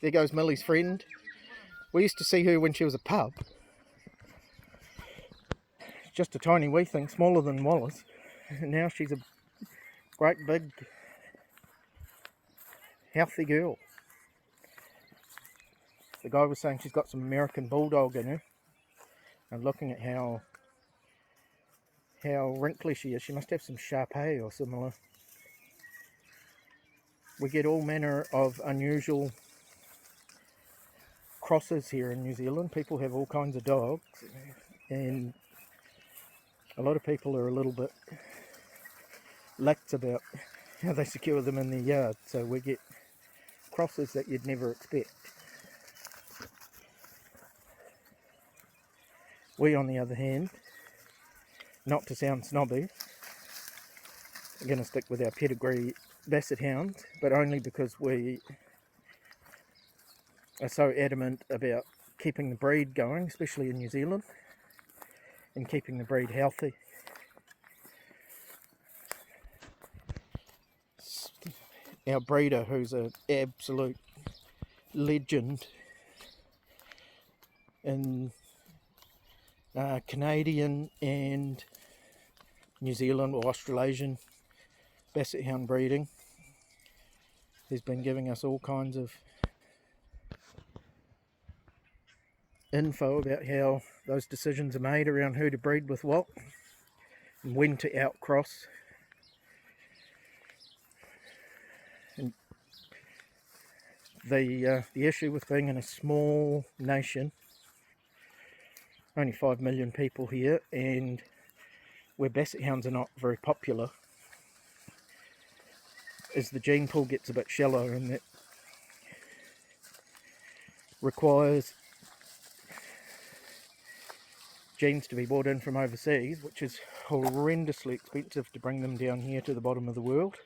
There goes Millie's friend. We used to see her when she was a pup. Just a tiny wee thing, smaller than Wallace. And now she's a great big healthy girl. The guy was saying she's got some American Bulldog in her. And looking at how wrinkly she is, she must have some Shar-Pei or similar. We get all manner of unusual crosses here in New Zealand. People have all kinds of dogs, and a lot of people are a little bit lax about how they secure them in their yard, so we get crosses that you'd never expect. We, on the other hand, not to sound snobby, are going to stick with our pedigree Basset hounds, but only because we are so adamant about keeping the breed going, especially in New Zealand, and keeping the breed healthy. Our breeder, who's an absolute legend in Canadian and New Zealand or Australasian Basset hound breeding, he's been giving us all kinds of info about how those decisions are made around who to breed with what and when to outcross. And the issue with being in a small nation, only 5 million people here, and where Basset hounds are not very popular, is the gene pool gets a bit shallow, and that requires genes to be brought in from overseas, which is horrendously expensive to bring them down here to the bottom of the world.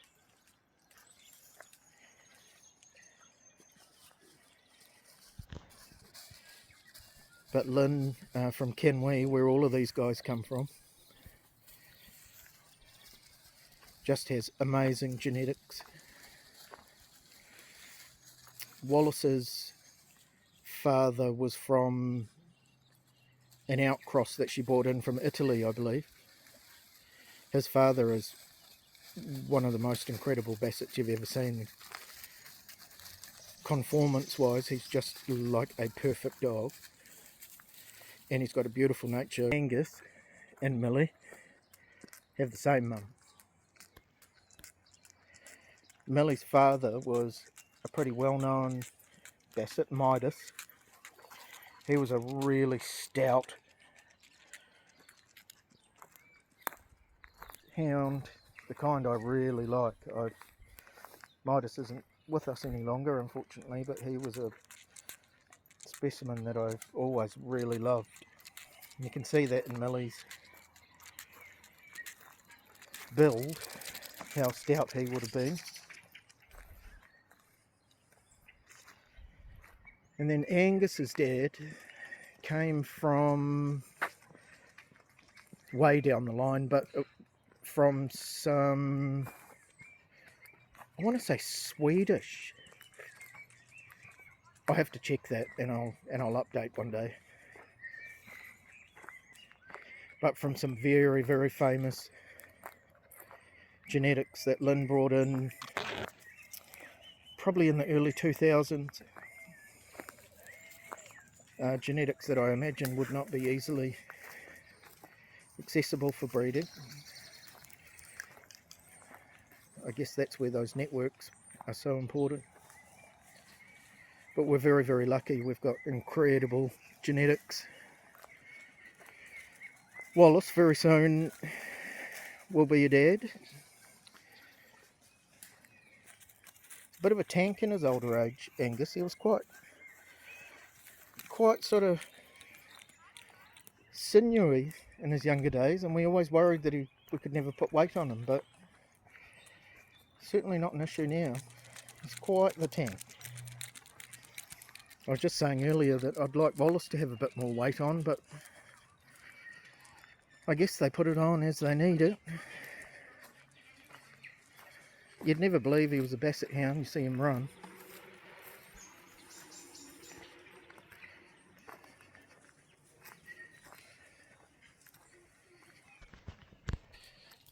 But Lynn from Kenwee, where all of these guys come from, just has amazing genetics. Wallace's father was from an outcross that she brought in from Italy, I believe. His father is one of the most incredible Bassets you've ever seen. Conformance wise, he's just like a perfect dog, and he's got a beautiful nature. Angus and Millie have the same mum. Millie's father was a pretty well-known Basset, Midas. He was a really stout hound, the kind I really like. Midas isn't with us any longer, unfortunately, but he was a specimen that I've always really loved. You can see that in Millie's build, how stout he would have been. And then Angus's dad came from way down the line, but from some, I want to say Swedish. I'll have to check that, and I'll update one day. But from some very, very famous genetics that Lynn brought in probably in the early 2000s. Genetics that I imagine would not be easily accessible for breeding. I guess that's where those networks are so important. But we're very, very lucky. We've got incredible genetics. Wallace very soon will be a dad. He's a bit of a tank in his older age, Angus. He was quite sort of sinewy in his younger days, and we always worried that we could never put weight on him, but certainly not an issue now. He's quite the tank. I was just saying earlier that I'd like Wallace to have a bit more weight on, but I guess they put it on as they need it. You'd never believe he was a Basset hound. You see him run.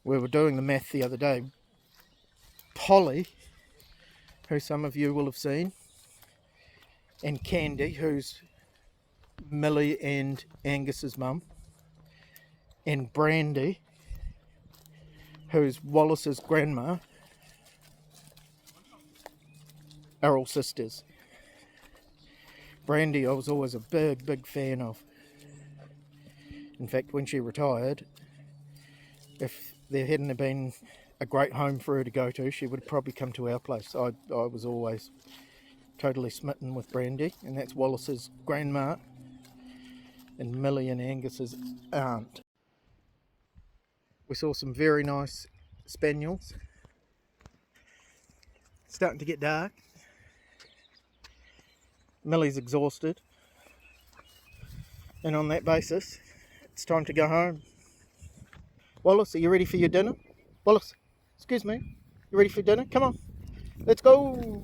We were doing the math the other day. Polly, who some of you will have seen, and Candy, who's Millie and Angus's mum, and Brandy, who's Wallace's grandma, are all sisters. Brandy I was always a big fan of. In fact, when she retired, if there hadn't been a great home for her to go to, she would have probably come to our place. I was always totally smitten with Brandy, and that's Wallace's grandma and Millie and Angus's aunt. We saw some very nice spaniels. It's starting to get dark. Millie's exhausted, and on that basis it's time to go home. Wallace, are you ready for your dinner? Wallace, excuse me, you ready for dinner? Come on, let's go.